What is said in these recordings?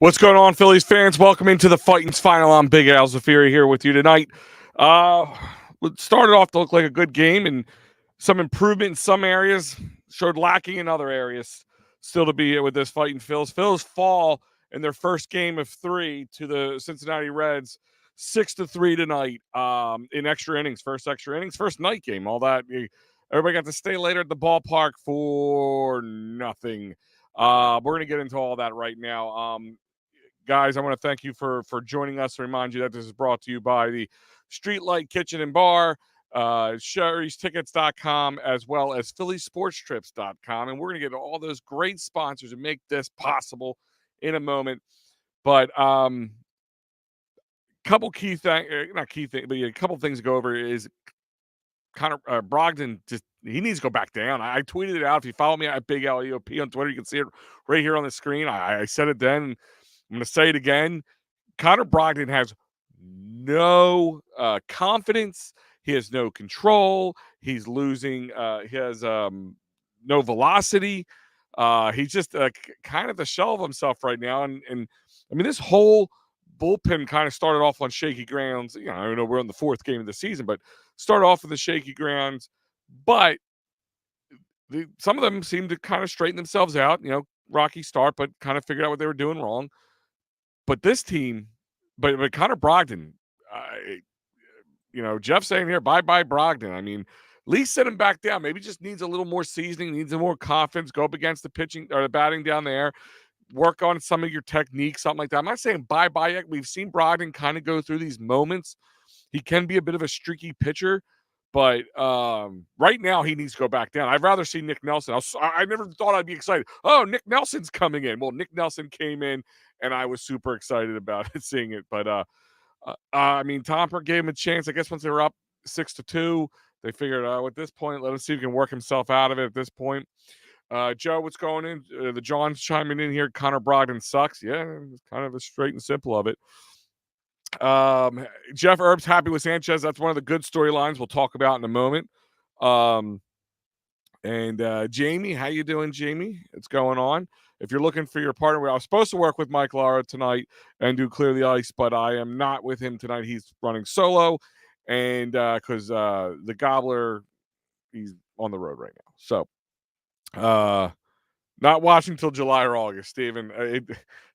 What's going on, Phillies fans? Welcome into the Fighting's Final. I'm Big Al Zafiri here with you tonight. It started off to look like a good game and some improvement in some areas, showed lacking in other areas. Still to be with this fighting Phillies. Phillies fall in their first game of 3 to the Cincinnati Reds, 6-3 tonight. In extra innings, first night game. All that everybody got to stay later at the ballpark for nothing. We're gonna get into all that right now. Guys, I want to thank you for joining us. To remind you that this is brought to you by the Streetlight Kitchen Bar, Sherry'sTickets.com, as well as PhillySportsTrips.com. And we're going to get all those great sponsors and make this possible in a moment. But couple key things, not key things, but a couple things to go over is kind of Brogdon he needs to go back down. I tweeted it out. If you follow me at Big LEOP on Twitter, you can see it right here on the screen. I said it then. I'm going to say it again. Connor Brogdon has no confidence. He has no control. He's losing. He has no velocity. He's just kind of the shell of himself right now. And I mean, this whole bullpen kind of started off on shaky grounds. You know, I know we're on the 4th game of the season, but started off with the shaky grounds. But some of them seem to kind of straighten themselves out. You know, rocky start, but kind of figured out what they were doing wrong. But this team, but Connor Brogdon, Jeff saying here, bye-bye Brogdon. I mean, at least set him back down. Maybe just needs a little more seasoning, needs more confidence, go up against the pitching or the batting down there, work on some of your techniques, something like that. I'm not saying bye-bye yet. We've seen Brogdon kind of go through these moments. He can be a bit of a streaky pitcher, but right now he needs to go back down. I'd rather see Nick Nelson. I never thought I'd be excited. Oh, Nick Nelson's coming in. Well, Nick Nelson came in, and I was super excited about it, seeing it. But I mean, Tomper gave him a chance. I guess once they were up 6-2, they figured at this point, let him see if he can work himself out of it at this point. Joe, what's going in? The John's chiming in here. Connor Brogdon sucks. Yeah, it's kind of a straight and simple of it. Jeff Erb's happy with Sanchez. That's one of the good storylines we'll talk about in a moment. And Jamie, how you doing, Jamie? What's going on? If you're looking for your partner, I was supposed to work with Mike Lara tonight and do Clear the Ice, but I am not with him tonight. He's running solo, and because the Gobbler, he's on the road right now. So not watching till July or August, Steven. I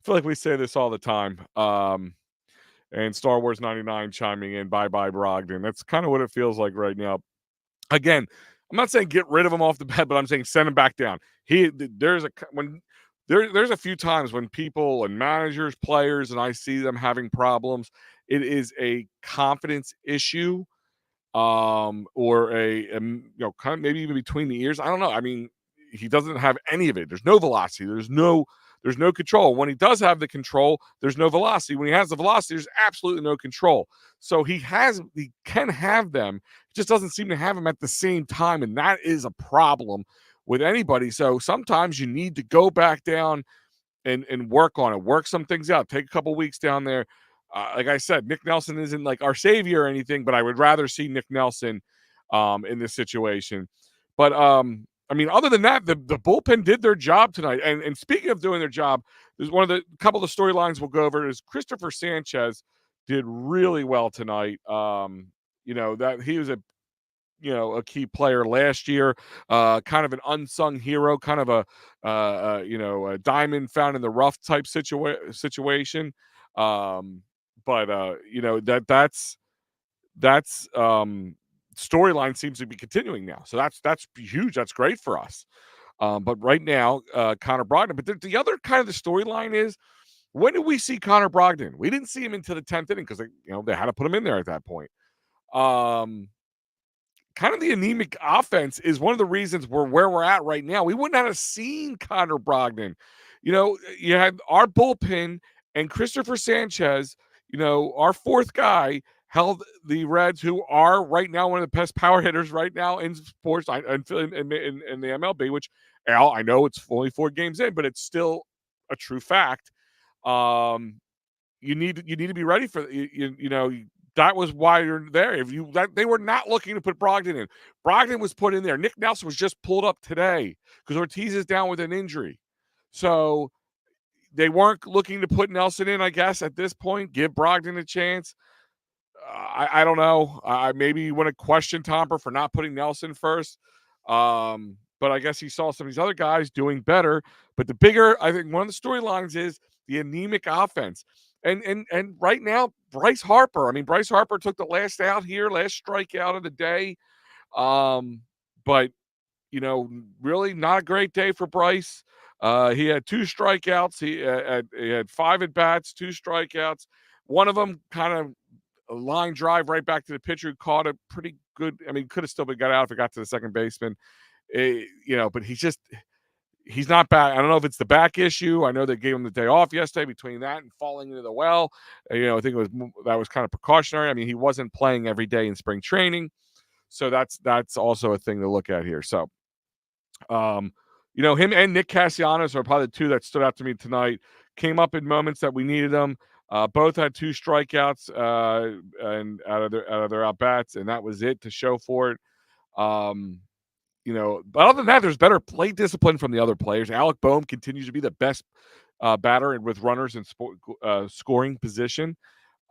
feel like we say this all the time. And Star Wars 99 chiming in, bye-bye Brogdon. That's kind of what it feels like right now. Again, I'm not saying get rid of him off the bat, but I'm saying send him back down. There's a few times when people and managers, players, and I see them having problems. It is a confidence issue, or kind of maybe even between the ears. I don't know. I mean, he doesn't have any of it. There's no velocity. There's no control. When he does have the control, there's no velocity. When he has the velocity, there's absolutely no control. So he can have them. He just doesn't seem to have them at the same time, and that is a problem with anybody. So sometimes you need to go back down and work on it, work some things out, take a couple weeks down there. Like I said, Nick Nelson isn't like our savior or anything, but I would rather see Nick Nelson in this situation. But I mean, other than that, the bullpen did their job tonight. And speaking of doing their job, there's couple of the storylines we'll go over is Christopher Sanchez did really well tonight. That he was a key player last year, kind of an unsung hero, kind of a diamond found in the rough type situation. That's storyline seems to be continuing now. So that's huge. That's great for us. But right now, Connor Brogdon. But the other kind of the storyline is, when did we see Connor Brogdon? We didn't see him into the 10th inning because they had to put him in there at that point. Kind of the anemic offense is one of the reasons we're where we're at right now. We wouldn't have seen Connor Brogdon. You had our bullpen and Christopher Sanchez, our 4th guy, held the Reds, who are right now one of the best power hitters right now in sports and in the MLB, which, Al, I know it's only 4 games in, but it's still a true fact. You need to be ready for that was why you're there. They were not looking to put Brogdon in. Brogdon was put in there. Nick Nelson was just pulled up today because Ortiz is down with an injury. So they weren't looking to put Nelson in, I guess, at this point. Give Brogdon a chance. I don't know. Maybe you want to question Tomper for not putting Nelson first. But I guess he saw some of these other guys doing better. But the bigger, I think, one of the storylines is the anemic offense. And right now, Bryce Harper. I mean, Bryce Harper took the last out here, last strikeout of the day. But really not a great day for Bryce. He had 2 strikeouts. He had 5 at bats, 2 strikeouts. One of them kind of a line drive right back to the pitcher who caught it pretty good. I mean, could have still been got out if it got to the second baseman. But he's not back. I don't know if it's the back issue. I know they gave him the day off yesterday between that and falling into the well. I think that was kind of precautionary. I mean, he wasn't playing every day in spring training. So that's also a thing to look at here. So, him and Nick Castellanos are probably the 2 that stood out to me tonight. Came up in moments that we needed them. Both had 2 strikeouts and out of their at bats, and that was it to show for it. But other than that, there's better play discipline from the other players. Alec Boehm continues to be the best batter and with runners in scoring position.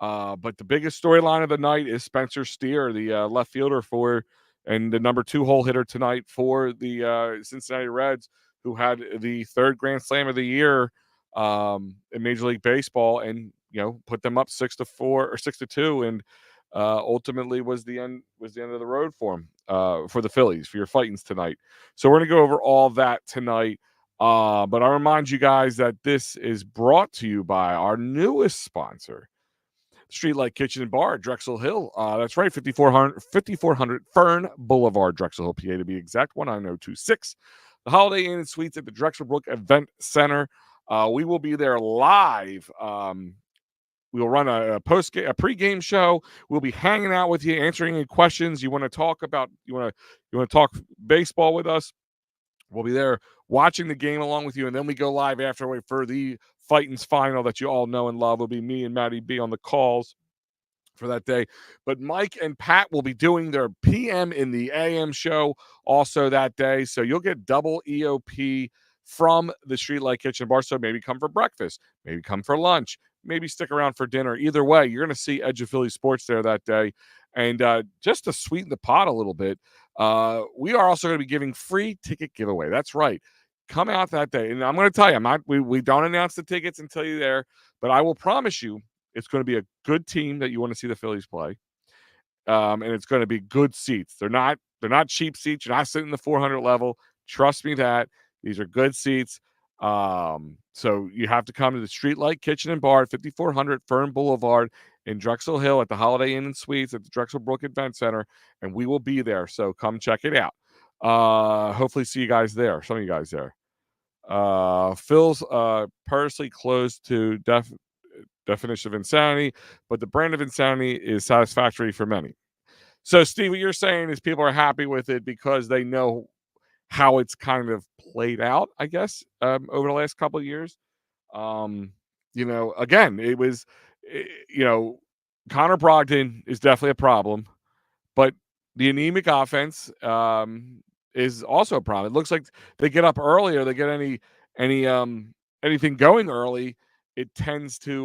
But the biggest storyline of the night is Spencer Steer, the left fielder and the number 2 hole hitter tonight for the Cincinnati Reds, who had the 3rd Grand Slam of the year in Major League Baseball, and put them up 6-4 or 6-2, and ultimately was the end of the road for him, for the Phillies, for your Fightins tonight. So we're gonna go over all that tonight. But I remind you guys that this is brought to you by our newest sponsor, Streetlight Kitchen Bar, Drexel Hill. That's right, 5400 Ferne Boulevard, Drexel Hill, PA to be exact, 19026. The Holiday Inn and Suites at the Drexel Brook Event Center. We will be there live. We'll run a pregame show. We'll be hanging out with you, answering any questions you want to talk about. You want to talk baseball with us. We'll be there watching the game along with you, and then we go live afterward for the Fightins final that you all know and love. It'll be me and Maddie B on the calls for that day. But Mike and Pat will be doing their PM in the AM show also that day. So you'll get double EOP from the Streetlight Kitchen Bar. So maybe come for breakfast, maybe come for lunch, maybe stick around for dinner. Either way, you're going to see Edge of Philly Sports there that day. And just to sweeten the pot a little bit, we are also going to be giving free ticket giveaway. That's right. Come out that day. And I'm going to tell you, we don't announce the tickets until you're there, but I will promise you it's going to be a good team that you want to see the Phillies play. And it's going to be good seats. They're not cheap seats. You're not sitting in the 400 level. Trust me that. These are good seats. So you have to come to the Streetlight Kitchen and Bar at 5400 Ferne Boulevard in Drexel Hill at the Holiday Inn and Suites at the Drexel Brook Event Center, and we will be there. So come check it out. Hopefully see you guys there. Some of you guys there. Phil's purposely close to definition of insanity, but the brand of insanity is satisfactory for many. So, Steve, what you're saying is people are happy with it because they know how it's kind of played out, I guess, over the last couple of years. Again, it was, Connor Brogdon is definitely a problem, but the anemic offense is also a problem. It looks like they get up early or they get anything going early, it tends to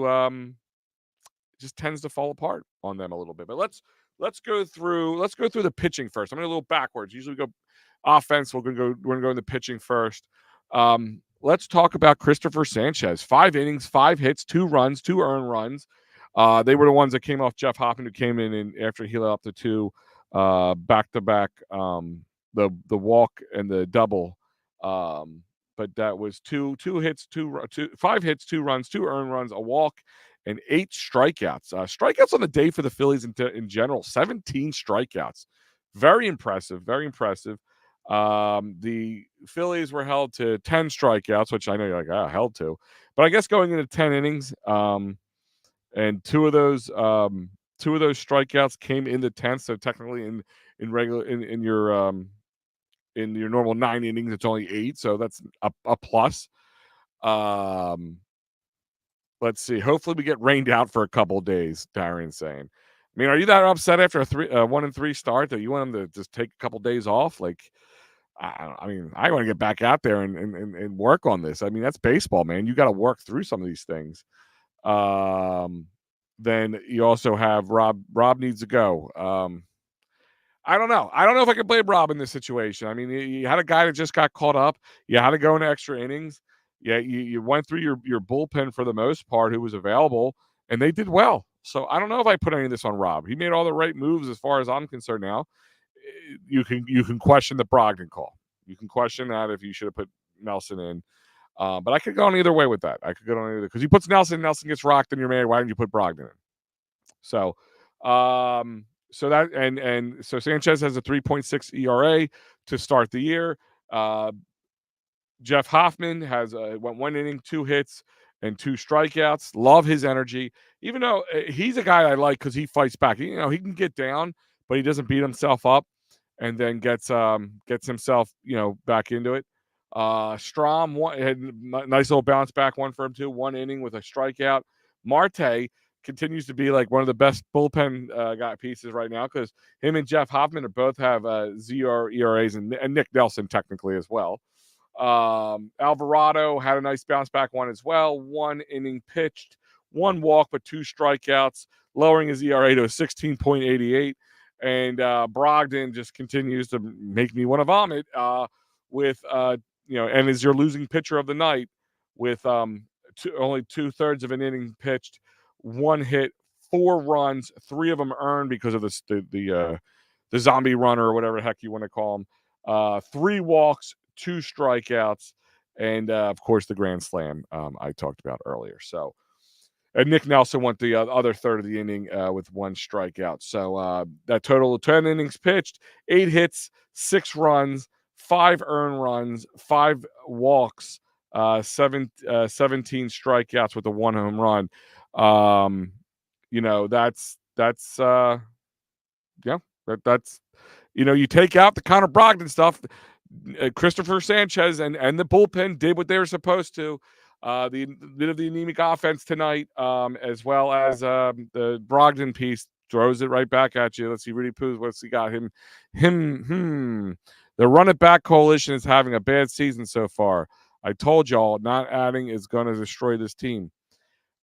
fall apart on them a little bit. But let's go through the pitching first. I'm going to go a little backwards. Usually we go offense. We're going to go into pitching first. Let's talk about Christopher Sanchez. 5 innings, 5 hits, 2 runs, 2 earned runs. They were the ones that came off Jeff Hoffman, who came in after he let up the 2 back-to-back, the walk and the double. But that was 5 hits, 2 runs, 2 earned runs, a walk, and 8 strikeouts. Strikeouts on the day for the Phillies in general, 17 strikeouts. Very impressive, very impressive. The Phillies were held to 10 strikeouts, which I know you're like, held to. But I guess going into 10 innings, and two of those strikeouts came in the 10th, so technically in your normal 9 innings, it's only 8, so that's a plus. Let's see. Hopefully, we get rained out for a couple of days. Darren's saying. I mean, are you that upset after a 1-3 start that you want them to just take a couple of days off? Like, I mean, I want to get back out there and work on this. I mean, that's baseball, man. You got to work through some of these things. Um, then you also have Rob. Rob needs to go. I don't know. I don't know if I can blame Rob in this situation. I mean, you had a guy that just got caught up. You had to go into extra innings. Yeah, you went through your bullpen for the most part, who was available, and they did well. So I don't know if I put any of this on Rob. He made all the right moves as far as I'm concerned. Now, you can question the Brogdon call. You can question that if you should have put Nelson in. But I could go on either way with that. I could go on either because he puts Nelson gets rocked, and you're mad. Why didn't you put Brogdon in? So, so that and so Sanchez has a 3.6 ERA to start the year. Jeff Hoffman has went 1 inning, 2 hits, and 2 strikeouts. Love his energy, even though he's a guy I like because he fights back. He can get down, but he doesn't beat himself up, and then gets himself back into it. Strom had a nice little bounce back one for him too. 1 inning with a strikeout. Marte continues to be like one of the best bullpen guy pieces right now because him and Jeff Hoffman both have 0 ERAs and Nick Nelson technically as well. Alvarado had a nice bounce back one as well. 1 inning pitched, 1 walk, but 2 strikeouts, lowering his ERA to a 16.88. And Brogdon just continues to make me want to vomit with and is your losing pitcher of the night with only 2/3 of an inning pitched, 1 hit, 4 runs, 3 of them earned because of the zombie runner or whatever the heck you want to call him. 3 walks, 2 strikeouts, and of course the grand slam I talked about earlier. So, and Nick Nelson went the other third of the inning with 1 strikeout. So that total of 10 innings pitched, 8 hits, 6 runs, 5 earned runs, 5 walks, 17 strikeouts with a 1 home run. That's you take out the Connor Brogdon stuff. Christopher Sanchez and the bullpen did what they were supposed to. The bit of the anemic offense tonight, as well as the Brogdon piece, throws it right back at you. Let's see, Rudy Pooh, what's he got? The Run It Back Coalition is having a bad season so far. I told y'all not adding is going to destroy this team.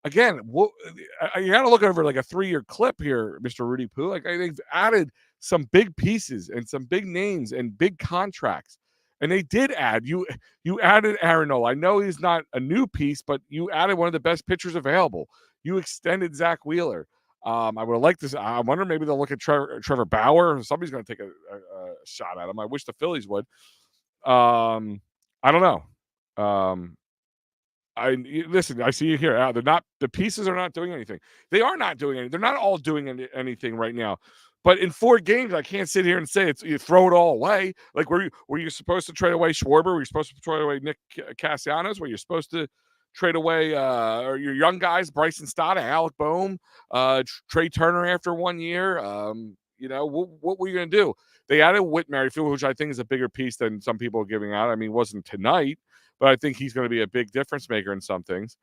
Again, you got to look over like a 3-year clip here, Mr. Rudy Pooh. Like they've added some big pieces and some big names and big contracts. And they did add you added Aaron Nola. I know he's not a new piece, but you added one of the best pitchers available. You extended Zach Wheeler. I would have liked this. I wonder maybe they'll look at Trevor Bauer. Somebody's going to take a shot at him. I wish the Phillies would. I don't know. Listen, I see you here. The pieces are not doing anything. They are not doing anything. They're not all doing anything right now. But in 4 games, I can't sit here and say you throw it all away. Like were you supposed to trade away Schwarber? Were you supposed to trade away Nick Castellanos? Were you supposed to trade away or your young guys, Bryson Stott, Alec Boehm, Trey Turner after 1 year? What were you going to do? They added Whit Merrifield, which I think is a bigger piece than some people are giving out. I mean, it wasn't tonight, but I think he's going to be a big difference maker in some things.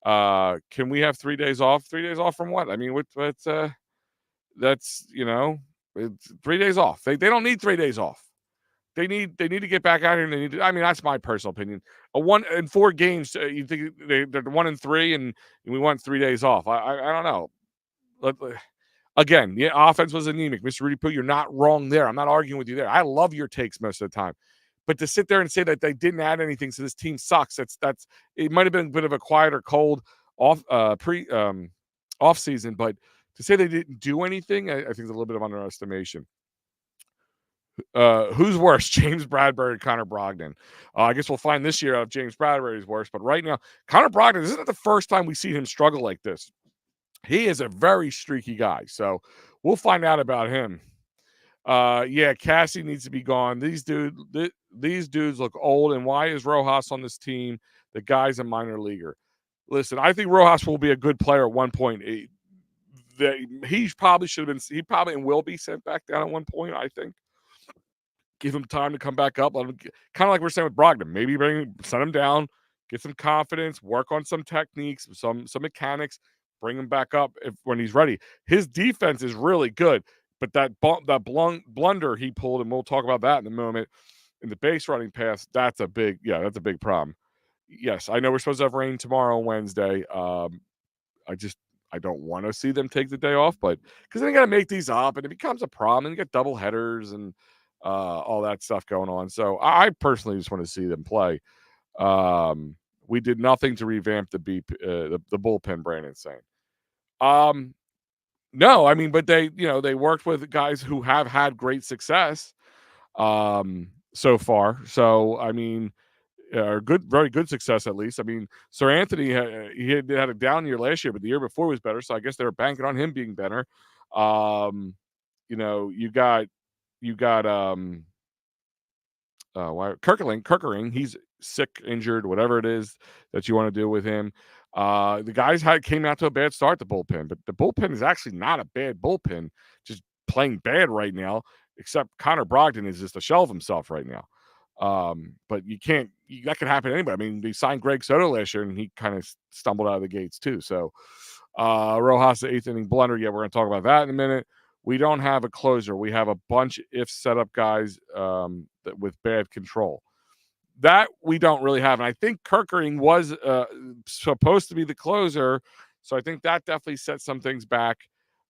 Can we have 3 days off? 3 days off from what? I mean, that's it's 3 days off. They don't need 3 days off. They need to get back out here. And that's my personal opinion. A 1 in 4 games, you think they're 1-3, and we want 3 days off. I don't know. Again, the offense was anemic. Mr. Rudy Poo, you're not wrong there. I'm not arguing with you there. I love your takes most of the time. But to sit there and say that they didn't add anything, so this team sucks, that's it might have been a bit of a quieter cold off season, but to say they didn't do anything, I think is a little bit of underestimation. Who's worse, James Bradbury or Connor Brogdon? I guess we'll find this year out if James Bradbury is worse. But right now, Connor Brogdon, this isn't the first time we see him struggle like this. He is a very streaky guy, so we'll find out about him. Cassie needs to be gone. These dudes look old, and why is Rojas on this team? The guy's a minor leaguer. Listen, I think Rojas will be a good player at 1.8. He probably should have been. He probably and will be sent back down at one point. I think. Give him time to come back up. Kind of like we're saying with Brogdon. Maybe send him down, get some confidence, work on some techniques, some mechanics, bring him back up when he's ready. His defense is really good, but that blunder he pulled, and we'll talk about that in a moment. in the base running pass, that's a big problem. Yes, I know we're supposed to have rain tomorrow, Wednesday. I don't want to see them take the day off, but because then they got to make these up, and it becomes a problem. And you get double headers and all that stuff going on. So I personally just want to see them play. We did nothing to revamp the bullpen. Brandon's saying. No, I mean, but they worked with guys who have had great success so far. So I mean, very good success at least. I mean, Sir Anthony he had a down year last year, but the year before was better. So I guess they were banking on him being better. You got Kirkering, he's sick, injured, whatever it is that you want to do with him. The guys came out to a bad start, the bullpen, but the bullpen is actually not a bad bullpen, just playing bad right now, except Connor Brogdon is just a shell of himself right now. But that could happen to anybody. I mean, they signed Greg Soto last year, and he kind of stumbled out of the gates too. So Rojas, the 8th inning blunder. Yeah, we're going to talk about that in a minute. We don't have a closer. We have a bunch if setup guys with bad control. That we don't really have. And I think Kirkering was supposed to be the closer. So I think that definitely set some things back.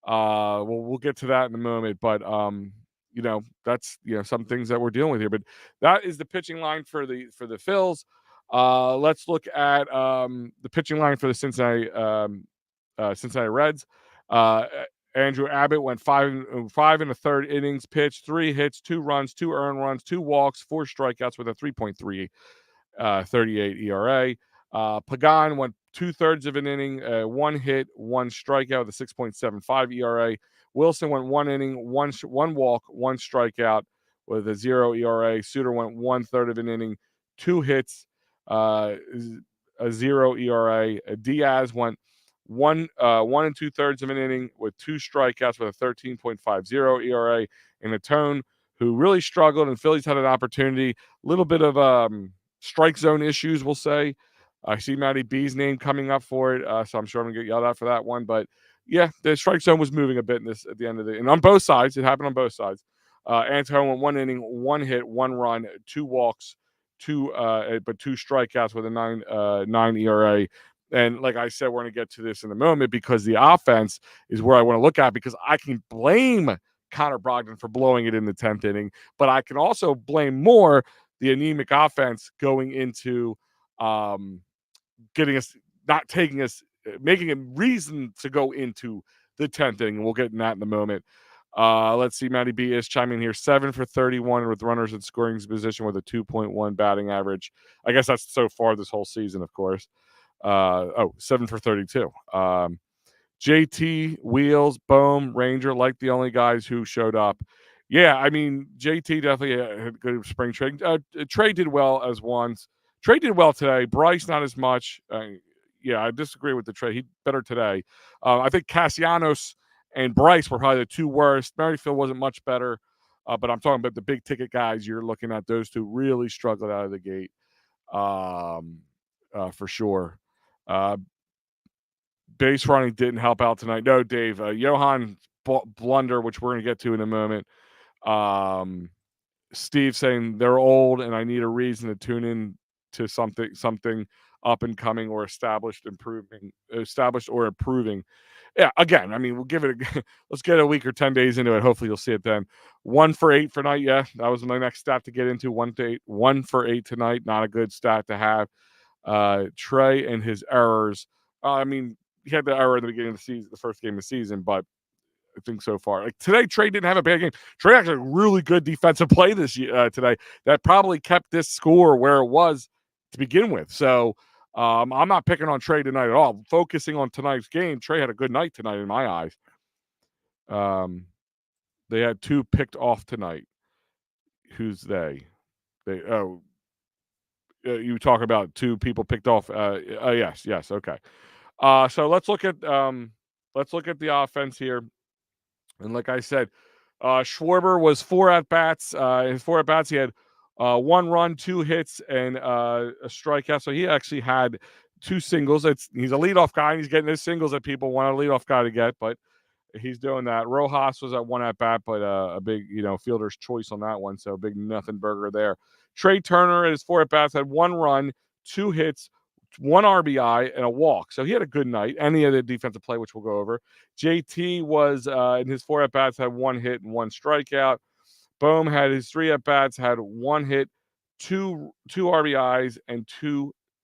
We'll get to that in a moment. But, that's, some things that we're dealing with here. But that is the pitching line for the Phils. Let's look at the pitching line for the Cincinnati Reds. Andrew Abbott went 5 in the third innings, pitched 3 hits, 2 runs, 2 earned runs, 2 walks, 4 strikeouts with a 3.38 ERA. Pagan went 2/3 of an inning, 1 hit, 1 strikeout with a 6.75 ERA. Wilson went 1 inning, 1 walk, 1 strikeout with a 0 ERA. Suter went 1/3 of an inning, 2 hits, a 0 ERA. Diaz went 1 2/3 of an inning with 2 strikeouts with a 13.50 ERA. And Atone, who really struggled, and Phillies had an opportunity, a little bit of strike zone issues, we'll say. I see Matty B's name coming up for it, so I'm sure I'm going to get yelled at for that one. But, yeah, the strike zone was moving a bit at the end of the – and on both sides. It happened on both sides. Antone went 1 inning, 1 hit, 1 run, 2 walks, 2 strikeouts with a 9 ERA. And like I said, we're going to get to this in a moment because the offense is where I want to look at, because I can blame Connor Brogdon for blowing it in the 10th inning, but I can also blame more the anemic offense going into making a reason to go into the 10th inning. And we'll get in that in a moment. Let's see. Matty B is chiming in here. 7 for 31 with runners in scoring position with a 2.1 batting average. I guess that's so far this whole season, of course. 7 for 32. JT, Wheels, Bohm, Ranger, like the only guys who showed up. Yeah, I mean, JT definitely had a good spring trade. Trey did well as once. Trey did well today. Bryce, not as much. Yeah, I disagree with the trade. He better today. I think Castellanos and Bryce were probably the 2 worst. Merrifield wasn't much better. But I'm talking about the big ticket guys. You're looking at those 2 really struggled out of the gate. For sure. Base running didn't help out tonight. No, Dave. Johan blunder, which we're going to get to in a moment. Steve saying they're old and I need a reason to tune in to something up and coming or established or improving. Yeah, again, I mean, we'll give it let's get a week or 10 days into it. Hopefully you'll see it then. 1 for 8 for night. Yeah, that was my next stat to get into. 1 for 8 tonight. Not a good stat to have. Trey and his errors. I mean, he had the error at the beginning of the season, the first game of the season, but I think so far, like today, Trey didn't have a bad game. Trey actually had a really good defensive play today that probably kept this score where it was to begin with. So I'm not picking on Trey tonight at all. Focusing on tonight's game, Trey had a good night tonight in my eyes. They had 2 picked off tonight. Who's they? You talk about 2 people picked off. Yes, okay. So let's look at the offense here. And like I said, Schwarber was 4 at-bats. In 4 at-bats, he had 1 run, 2 hits, and a strikeout. So he actually had 2 singles. He's a leadoff guy, and he's getting his singles that people want a leadoff guy to get. But he's doing that. Rojas was at one at bat, but a big, fielder's choice on that one. So big nothing burger there. Trey Turner at his 4 at bats had 1 run, 2 hits, 1 RBI, and a walk. So he had a good night. And he had a defensive play, which we'll go over. JT was in his 4 at bats had 1 hit and 1 strikeout. Bohm had his 3 at bats, had 1 hit, two RBIs, and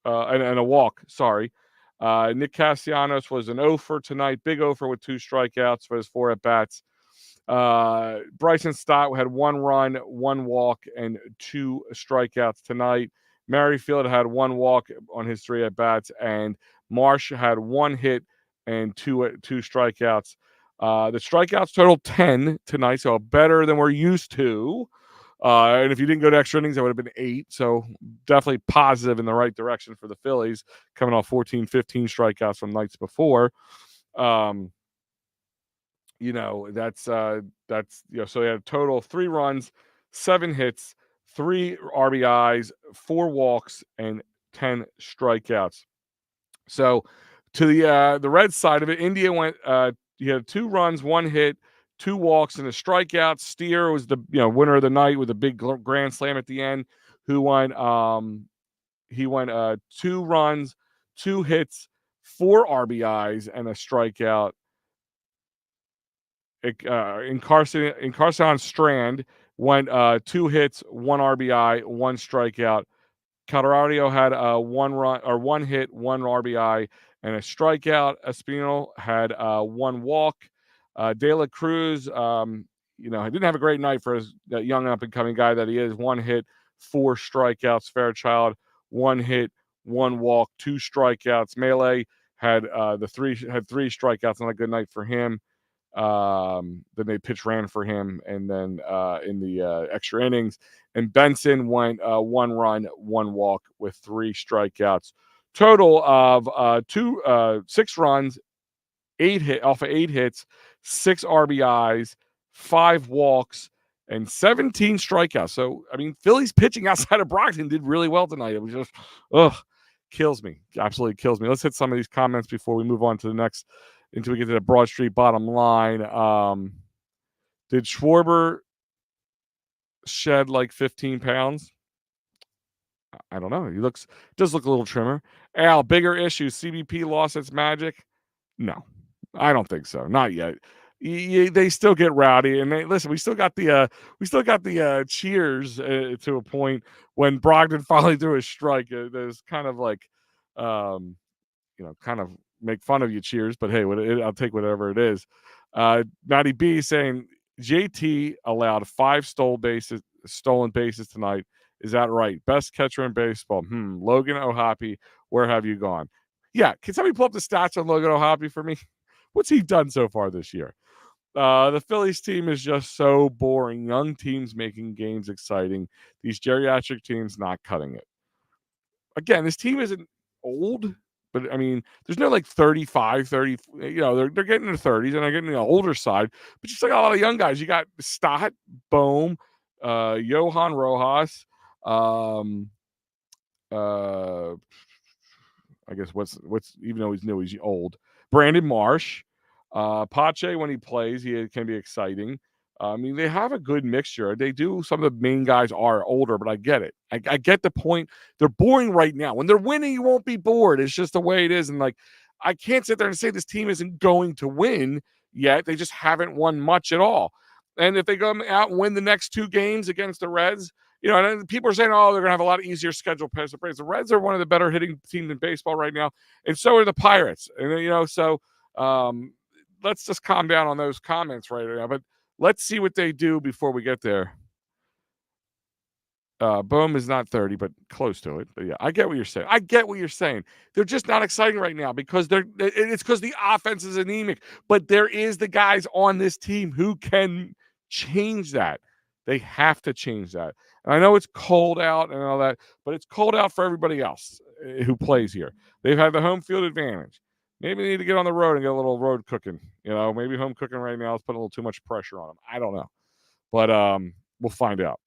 and a walk. Sorry. Nick Castellanos was an 0 for tonight, big 0 for with 2 strikeouts for his 4 at bats. Bryson Stott had 1 run, 1 walk, and 2 strikeouts tonight. Merrifield had 1 walk on his 3 at bats, and Marsh had 1 hit and 2 strikeouts. The strikeouts total 10 tonight, so better than we're used to. And if you didn't go to extra innings, that would have been 8. So definitely positive in the right direction for the Phillies, coming off 14, 15 strikeouts from nights before. That's so they had a total of 3 runs, 7 hits, 3 RBIs, 4 walks, and 10 strikeouts. So to the Reds side of it, India went. He had 2 runs, 1 hit, 2 walks, and a strikeout. Steer was the winner of the night with a big grand slam at the end. Who went? He went 2 runs, 2 hits, 4 RBIs, and a strikeout. Carson Strand went 2 hits, 1 RBI, 1 strikeout. Colorado had 1 run or 1 hit, 1 RBI, and a strikeout. Espinal had 1 walk. De La Cruz, didn't have a great night for that young up and coming guy that he is. 1 hit, 4 strikeouts. Fairchild, 1 hit, 1 walk, 2 strikeouts. Melee had 3 strikeouts. Not a good night for him. Then they pitch ran for him, and then in the extra innings, and Benson went 1 run, 1 walk with 3 strikeouts. Total of 6 runs, 8 hits, 6 RBIs, 5 walks, and 17 strikeouts. So Phillies pitching outside of Brogdon did really well tonight. It was just kills me, absolutely kills me. Let's hit some of these comments before we move on to the next. Until we get to the Broad Street bottom line. Did Schwarber shed like 15 pounds? I don't know. He does look a little trimmer. Al, bigger issue. CBP lost its magic? No, I don't think so. Not yet. They still get rowdy, and listen. We still got the cheers to a point when Brogdon finally threw a strike. There's kind of like, kind of make fun of you cheers, but hey, I'll take whatever it is. Matty B saying JT allowed 5 stolen bases tonight. Is that right? Best catcher in baseball. Logan O'Hoppe, where have you gone? Yeah, can somebody pull up the stats on Logan O'Hoppe for me? What's he done so far this year? The Phillies team is just so boring. Young teams making games exciting. These geriatric teams not cutting it. Again, this team isn't old. But there's no like 35, 30, they're getting in the 30s and they're getting on the older side. But you still got a lot of young guys. You got Stott, Bohm, Johan Rojas, I guess what's even though he's new, he's old. Brandon Marsh, Pache when he plays, he can be exciting. They have a good mixture. They do. Some of the main guys are older, but I get it. I get the point. They're boring right now. When they're winning, you won't be bored. It's just the way it is. And I can't sit there and say this team isn't going to win yet. They just haven't won much at all. And if they go out and win the next 2 games against the Reds, and people are saying, oh, they're going to have a lot easier schedule. The Reds are one of the better hitting teams in baseball right now. And so are the Pirates. And, so let's just calm down on those comments right now. But let's see what they do before we get there. Bohm is not 30, but close to it. But yeah, I get what you're saying. They're just not exciting right now because it's because the offense is anemic. But there is the guys on this team who can change that. They have to change that. And I know it's cold out and all that, but it's cold out for everybody else who plays here. They've had the home field advantage. Maybe they need to get on the road and get a little road cooking. Maybe home cooking right now is putting a little too much pressure on them. I don't know. But we'll find out.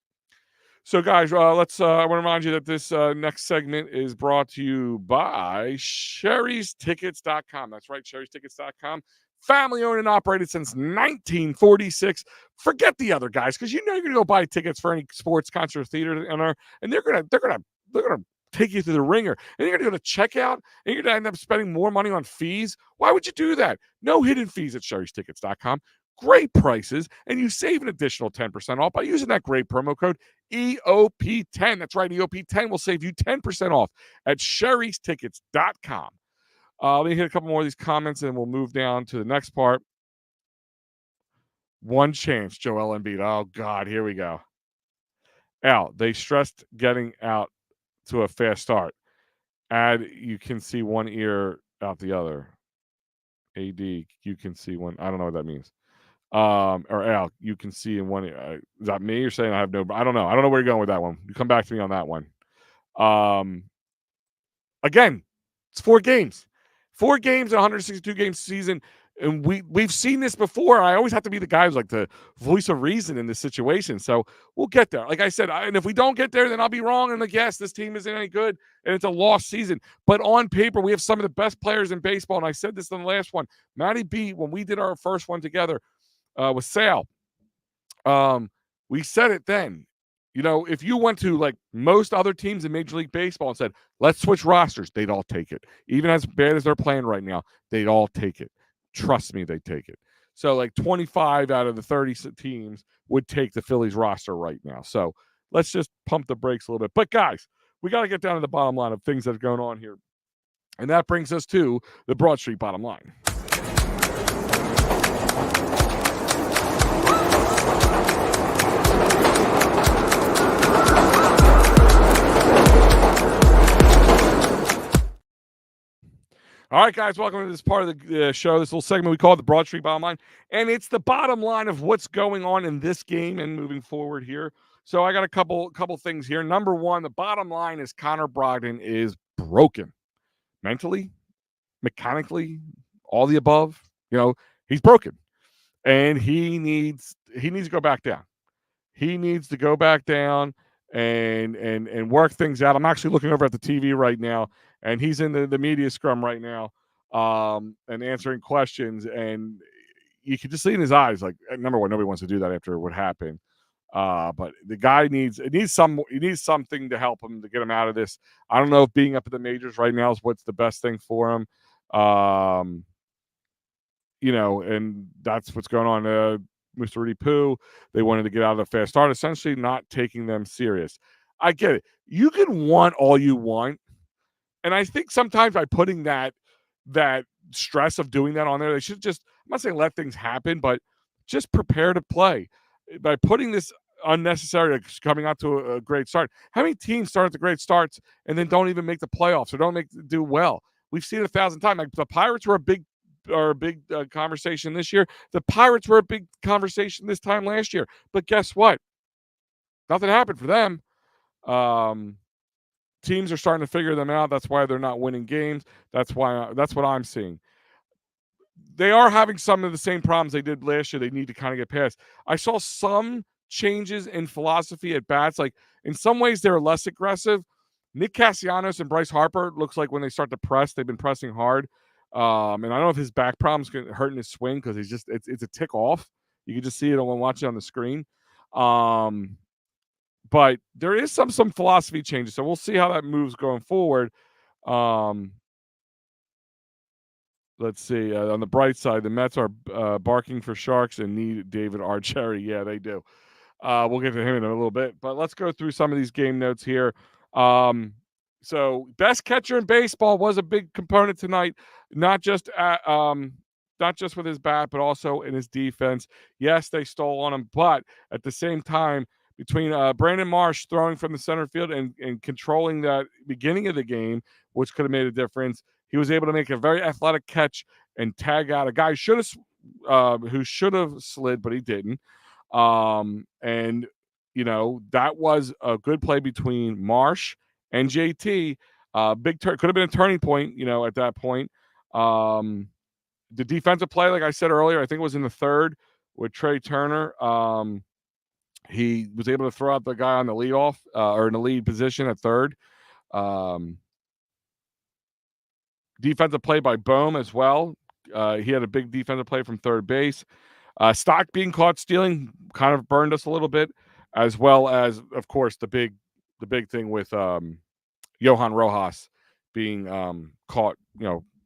So, guys, I want to remind you that this next segment is brought to you by Sherry'sTickets.com. That's right, Sherry'sTickets.com. family owned and operated since 1946. Forget the other guys, because you know you're gonna go buy tickets for any sports, concert, or theater, and they're gonna take you through the ringer, and you're gonna go to checkout, and you're gonna end up spending more money on fees. Why would you do that? No hidden fees at sherrystickets.com. Great prices, and you save an additional 10% off by using that great promo code EOP10. That's right, EOP10 will save you 10% off at sherrystickets.com. Let me hit a couple more of these comments, and we'll move down to the next part. One chance, Joel Embiid. Oh, God, here we go. Al, they stressed getting out to a fast start. Add, you can see one ear out the other. AD, you can see one. I don't know what that means. Or Al, you can see in one ear. Is that me? You're saying I have no. I don't know. I don't know where you're going with that one. You come back to me on that one. Again, it's 4 games. 4 games in a 162 game season. And we've seen this before. I always have to be the guy who's like the voice of reason in this situation. So we'll get there. Like I said, and if we don't get there, then I'll be wrong. And like, yes, this team isn't any good, and it's a lost season. But on paper, we have some of the best players in baseball. And I said this in the last one. Matty B, when we did our first one together with Sal, we said it then. You know, if you went to like most other teams in Major League Baseball and said, let's switch rosters, they'd all take it. Even as bad as they're playing right now, they'd all take it. Trust me, they take it. So like 25 out of the 30 teams would take the Phillies roster right now. So let's just pump the brakes a little bit. But guys, we got to get down to the bottom line of things that are going on here. And that brings us to the Broad Street bottom line. All right, guys, welcome to this part of the show, this little segment we call the Broad Street Bottom Line. And it's the bottom line of what's going on in this game and moving forward here. So I got a couple things here. Number one, the bottom line is Connor Brogdon is broken. Mentally, mechanically, all the above. You know, he's broken. And he needs to go back down. He needs to go back down and work things out. I'm actually looking over at the TV right now, and he's in the media scrum right now, and answering questions. And you can just see in his eyes, like, number one, nobody wants to do that after what happened. But the guy needs something to help him to get him out of this. I don't know if being up at the majors right now is what's the best thing for him. You know, and that's what's going on. Mr. Rudy Poo, they wanted to get out of the fast start, essentially not taking them serious. I get it. You can want all you want. And I think sometimes by putting that stress of doing that on there, they should just, I'm not saying let things happen, but just prepare to play. By putting this unnecessary coming out to a great start. How many teams start at the great starts and then don't even make the playoffs or don't do well? We've seen it 1,000 times. Like the Pirates were a big conversation this year. The Pirates were a big conversation this time last year. But guess what? Nothing happened for them. Teams are starting to figure them out. That's why they're not winning games. That's what I'm seeing. They are having some of the same problems they did last year. They need to kind of get past. I saw some changes in philosophy at bats. Like in some ways, they're less aggressive. Nick Castellanos and Bryce Harper looks like when they start to press, they've been pressing hard. And I don't know if his back problem's hurting his swing because it's a tick off. You can just see it when watching on the screen. But there is some philosophy changes, so we'll see how that moves going forward. Let's see. On the bright side, the Mets are barking for sharks and need David Archerry. Yeah, they do. We'll get to him in a little bit, but let's go through some of these game notes here. So best catcher in baseball was a big component tonight, not just with his bat, but also in his defense. Yes, they stole on him, but at the same time, between Brandon Marsh throwing from the center field and controlling that beginning of the game, which could have made a difference, he was able to make a very athletic catch and tag out a guy who should have slid, but he didn't. And you know, that was a good play between Marsh and JT. Could have been a turning point, you know, at that point. The defensive play, like I said earlier, I think it was in the third with Trey Turner. He was able to throw out the guy on the leadoff or in the lead position at third. Defensive play by Bohm as well. He had a big defensive play from third base. Stock being caught stealing kind of burned us a little bit, as well as, of course, the big thing with Johan Rojas being caught,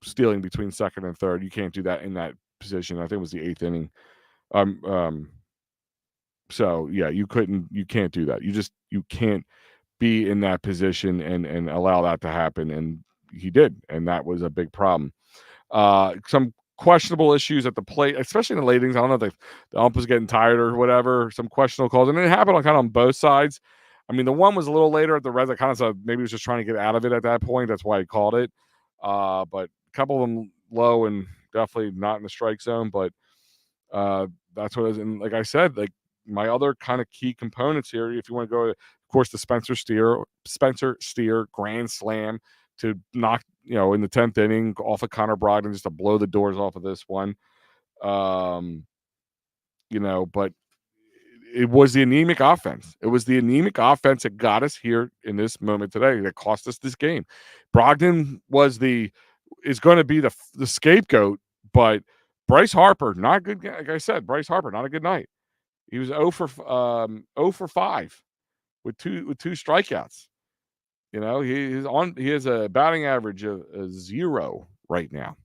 stealing between second and third. You can't do that in that position. I think it was the 8th inning. So yeah, you can't do that. You can't be in that position and allow that to happen. And he did, and that was a big problem. Some questionable issues at the plate, especially in the late innings. I don't know if the ump was getting tired or whatever. Some questionable calls, and it happened on both sides. I mean, the one was a little later at the Reds. I kind of said maybe he was just trying to get out of it at that point. That's why he called it. But a couple of them low and definitely not in the strike zone. But that's what it is. And like I said, like my other kind of key components here, if you want to go, of course, the Spencer Steer grand slam to knock, in the 10th inning off of Connor Brogdon, just to blow the doors off of this one. But it was the anemic offense. It was the anemic offense that got us here in this moment today, that cost us this game. Brogdon is going to be the scapegoat, but Bryce Harper, not good. Like I said, Bryce Harper, not a good night. He was 0 for 5 with two strikeouts. He has a batting average of 0 right now.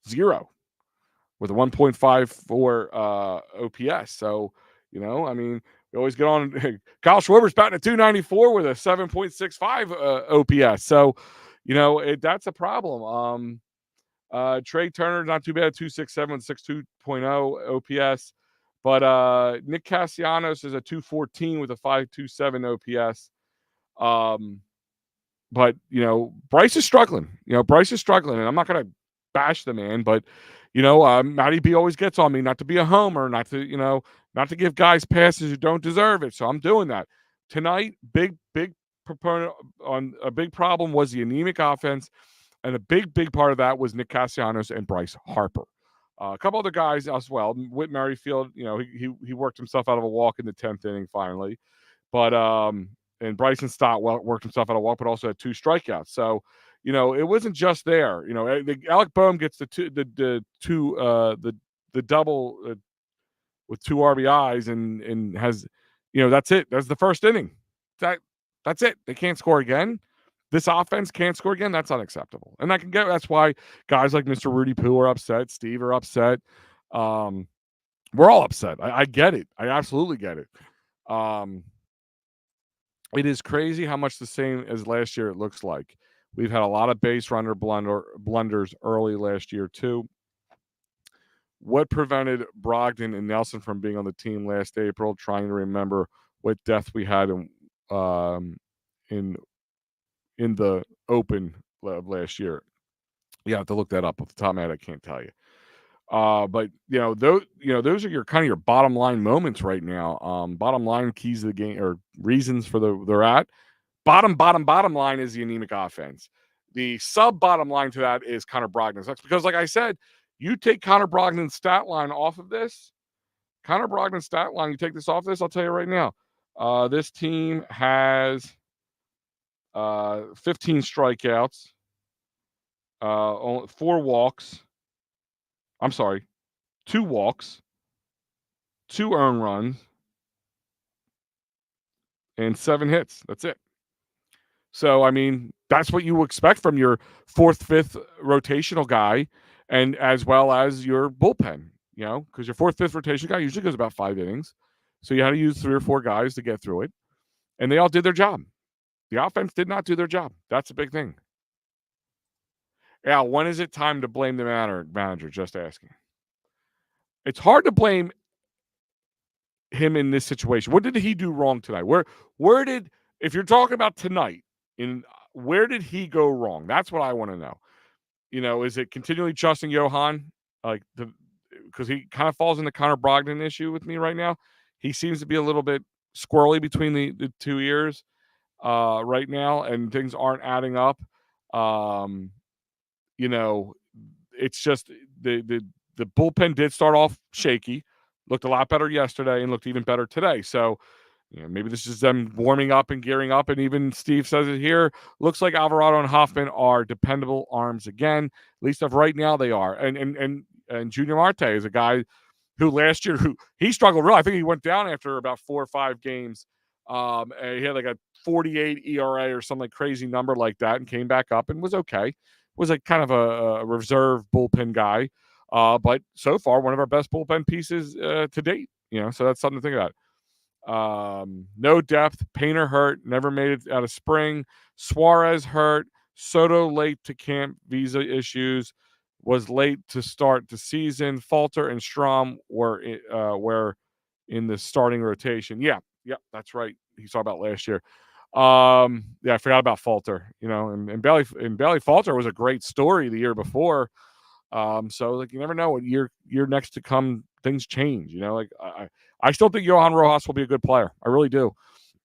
0 with a 1.54 OPS. So, I mean, we always get on. Kyle Schwarber's batting at 294 with a 7.65 OPS. So, that's a problem. Trey Turner, not too bad, 267 with 62.0 OPS. But Nick Castellanos is a 214 with a 5.27 OPS. But Bryce is struggling. And I'm not going to bash the man, but Matty B always gets on me not to be a homer, not to give guys passes who don't deserve it. So I'm doing that tonight. Big proponent on a big problem was the anemic offense, and a big part of that was Nick Castellanos and Bryce Harper. A couple other guys as well. Whit Merrifield, he worked himself out of a walk in the 10th inning finally, but and Bryson Stott worked himself out of a walk, but also had 2 strikeouts. So, it wasn't just there. Alec Boehm gets the double with 2 RBIs and has, that's it. That's the first inning. That's it. They can't score again. This offense can't score again. That's unacceptable. And that's why guys like Mr. Rudy Poo are upset. Steve are upset. We're all upset. I get it. I absolutely get it. It is crazy how much the same as last year it looks like. We've had a lot of base runner blunders early last year too. What prevented Brogdon and Nelson from being on the team last April? Trying to remember what depth we had in the open of last year. You have to look that up off the top of my head. I can't tell you. But those are your bottom line moments right now. Bottom line keys of the game or reasons for they're at. Bottom line is the anemic offense. The sub bottom line to that is Connor Brogdon's. That's because, like I said, you take Connor Brogdon's stat line off of this. Connor Brogdon's stat line, you take this off this, I'll tell you right now. This team has 15 strikeouts, 4 walks. I'm sorry, 2 walks, 2 earned runs, and 7 hits. That's it. So, I mean, that's what you expect from your 4th, 5th rotational guy, and as well as your bullpen, because your 4th, 5th rotation guy usually goes about 5 innings. So you had to use 3 or 4 guys to get through it, and they all did their job. The offense did not do their job. That's a big thing. Al, when is it time to blame the manager? Just asking. It's hard to blame him in this situation. What did he do wrong tonight? If you're talking about tonight, where did he go wrong? That's what I want to know. Is it continually trusting Johan? Because he kind of falls in the Connor Brogdon issue with me right now. He seems to be a little bit squirrely between the 2 ears right now, and things aren't adding up. It's just the bullpen did start off shaky, looked a lot better yesterday and looked even better today. So, maybe this is them warming up and gearing up. And even Steve says it here. Looks like Alvarado and Hoffman are dependable arms again. At least of right now they are. And Junior Marte is a guy who last year he struggled real. I think he went down after about 4 or 5 games. And he had like a 48 ERA or some like crazy number like that, and came back up and was okay. Was like kind of a reserve bullpen guy. But so far, one of our best bullpen pieces to date. So that's something to think about. No depth. Painter hurt. Never made it out of spring. Suarez hurt. Soto late to camp. Visa issues. Was late to start the season. Falter and Strom were in the starting rotation. Yeah, that's right. He saw about last year. I forgot about Falter. And Bailey Falter was a great story the year before. So like you never know what year next to come things change. I still think Johan Rojas will be a good player. I really do.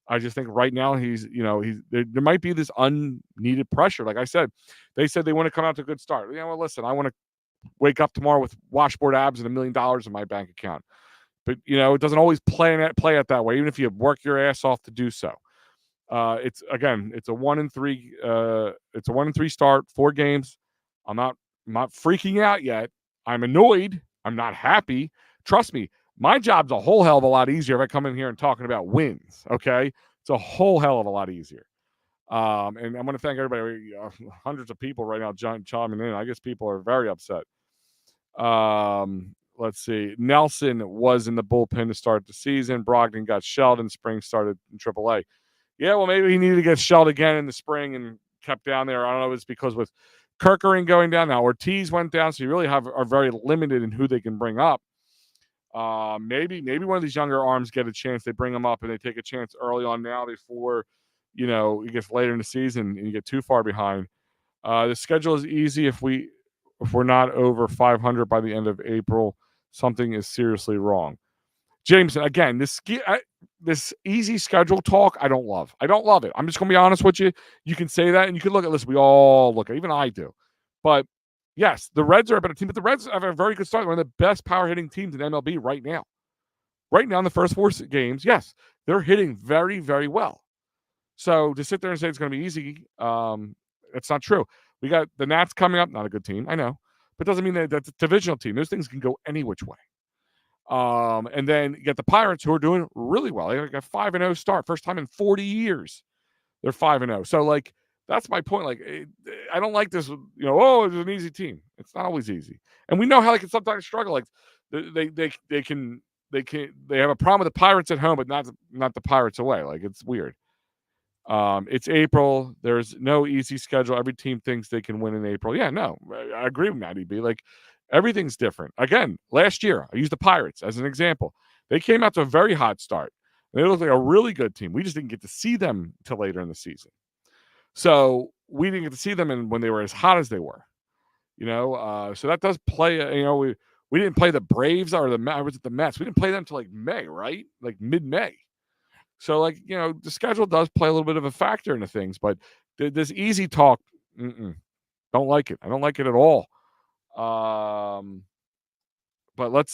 I just think right now there might be this unneeded pressure. Like I said, they said they want to come out to a good start. Listen, I want to wake up tomorrow with washboard abs and $1 million in my bank account. But it doesn't always play it that way, even if you work your ass off to do so. It's a 1-3. It's a 1-3 start, 4 games. I'm not freaking out yet. I'm annoyed. I'm not happy. Trust me, my job's a whole hell of a lot easier if I come in here and talking about wins. Okay, it's a whole hell of a lot easier. And I'm going to thank everybody. Hundreds of people right now chiming in. I guess people are very upset. Let's see. Nelson was in the bullpen to start the season. Brogdon got shelled in spring, started in AAA. Yeah, well, maybe he needed to get shelled again in the spring and kept down there. I don't know if it's because with Kirkering going down now, Ortiz went down, so you really are very limited in who they can bring up. Maybe one of these younger arms get a chance. They bring them up and they take a chance early on now before, it gets later in the season and you get too far behind. The schedule is easy if we're not over 500 by the end of April. Something is seriously wrong. Jameson, again, this easy schedule talk, I don't love. I don't love it. I'm just going to be honest with you. You can say that, and you can look at this. We all look at it. Even I do. But, yes, the Reds are a better team, but the Reds have a very good start. One of the best power-hitting teams in MLB right now. Right now in the first 4 games, yes, they're hitting very, very well. So to sit there and say it's going to be easy, that's not true. We got the Nats coming up. Not a good team, I know. But it doesn't mean that that's a divisional team. Those things can go any which way. And then you get the Pirates, who are doing really well. They got a 5-0 start. First time in 40 years. They're 5-0. So, like, that's my point. Like, I don't like this, it's an easy team. It's not always easy. And we know how they can sometimes struggle. Like, they have a problem with the Pirates at home, but not the Pirates away. Like, it's weird. It's April. There's no easy schedule. Every team thinks they can win in April. Yeah, no, I agree with Matty B. Like, everything's different. Again, last year, I used the Pirates as an example. They came out to a very hot start. They looked like a really good team. We just didn't get to see them until later in the season. So we didn't get to see them when they were as hot as they were. So that does play. We didn't play the Braves or the Mets. We didn't play them until like May, right? Like mid-May. So, like, the schedule does play a little bit of a factor into things, but this easy talk, don't like it. I don't like it at all. But let's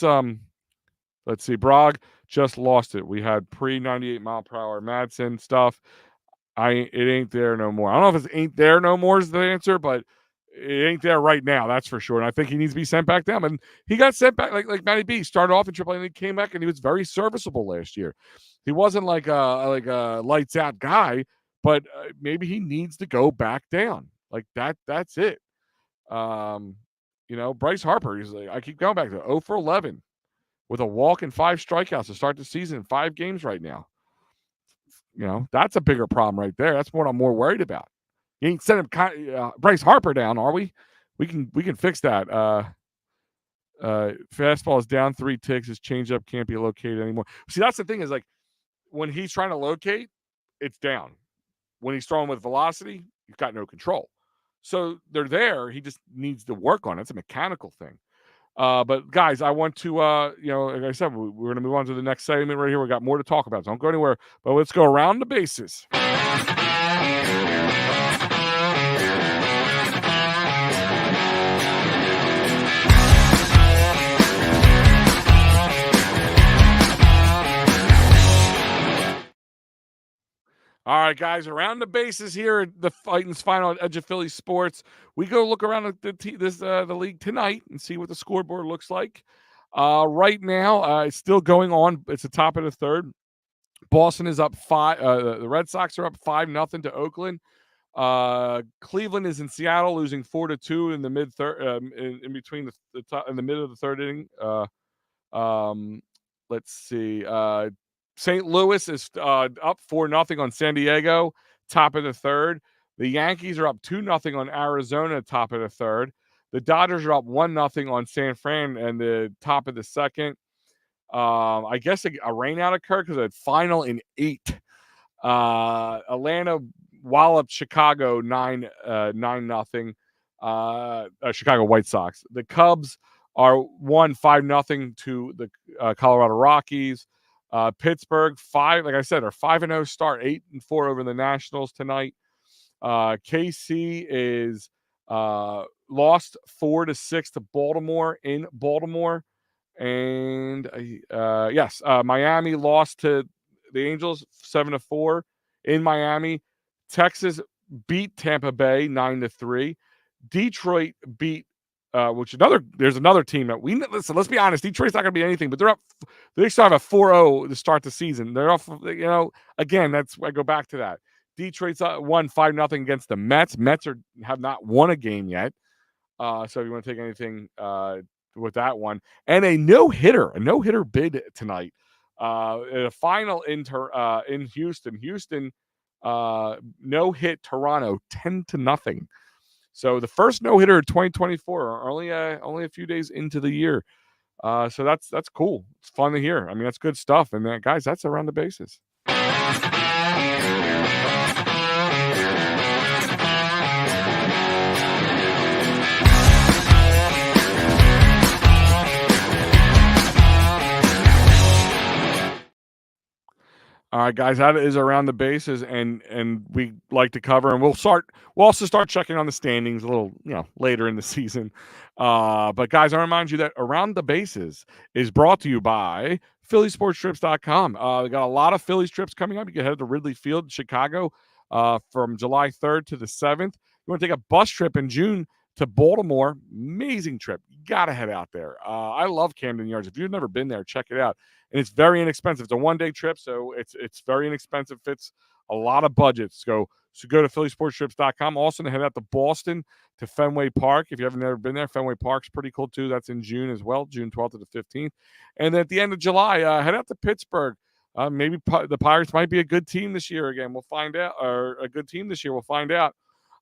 see. Brog just lost it. We had pre-98 mile per hour Madsen stuff. It ain't there no more. I don't know if it's ain't there no more is the answer, but it ain't there right now. That's for sure. And I think he needs to be sent back down. And he got sent back like Matty B started off in AAA and he came back and he was very serviceable last year. He wasn't like a lights out guy, but maybe he needs to go back down. Like that's it. Bryce Harper, I keep going back to 0 for 11 with a walk and 5 strikeouts to start the season in 5 games right now. That's a bigger problem right there. That's what I'm more worried about. You ain't sending Bryce Harper down, are we? We can fix that. Fastball is down 3 ticks. His changeup can't be located anymore. See, that's the thing is, like, when he's trying to locate, it's down. When he's throwing with velocity, he's got no control. So they're there. He just needs to work on it. It's a mechanical thing. But guys, I want to, like I said, we're going to move on to the next segment right here. We got more to talk about. So don't go anywhere. But let's go around the bases. All right, guys, around the bases here at the Titans final Edge of Philly Sports. We go look around at the league tonight and see what the scoreboard looks like. Right now, it's still going on. It's the top of the third. Boston is up 5. The Red Sox are up 5-0 to Oakland. Cleveland is in Seattle, losing 4-2 in the mid third, in between the top, in the middle of the third inning. Um, let's see. St. Louis is up 4-0 on San Diego, top of the third. The Yankees are up 2-0 on Arizona, top of the third. The Dodgers are up 1-0 on San Fran and the top of the second. I guess a rainout occurred because it's final in 8. Atlanta walloped Chicago 9-0. Chicago White Sox. The Cubs are won 5-0 to the Colorado Rockies. Pittsburgh 5, like I said, are 5-0 start, 8-4 over the Nationals tonight. KC is lost 4-6 to Baltimore in Baltimore. And yes, Miami lost to the Angels 7-4 in Miami. Texas beat Tampa Bay 9-3. Detroit beat there's another team that listen, let's be honest, Detroit's not going to be anything, but they're up. They still have a 4-0 to start the season. They're off, again, I go back to that. Detroit's won 5-0 against the Mets. Mets have not won a game yet. So if you want to take anything with that one, and a no-hitter bid tonight. A final in Houston. Houston no-hit Toronto 10-0. So the first no-hitter of 2024, only a few days into the year. So that's cool. It's fun to hear. I mean, that's good stuff. And guys, that's around the bases. All right, guys, that is around the bases, and we like to cover, and we'll also start checking on the standings a little, later in the season. But guys, I remind you that Around the Bases is brought to you by PhillySportsTrips.com. We got a lot of Phillies trips coming up. You can head to Wrigley Field, Chicago, from July 3rd to the 7th. You want to take a bus trip in June to Baltimore? Amazing trip. You got to head out there. I love Camden Yards. If you've never been there, check it out. And it's very inexpensive. It's a one-day trip, so it's very inexpensive. Fits a lot of budgets. So go to PhillySportsTrips.com. Also, to head out to Boston to Fenway Park. If you haven't ever been there, Fenway Park's pretty cool too. That's in June as well, June 12th to the 15th. And then at the end of July, head out to Pittsburgh. Maybe the Pirates might be a good team this year again. We'll find out. Or a good team this year. We'll find out.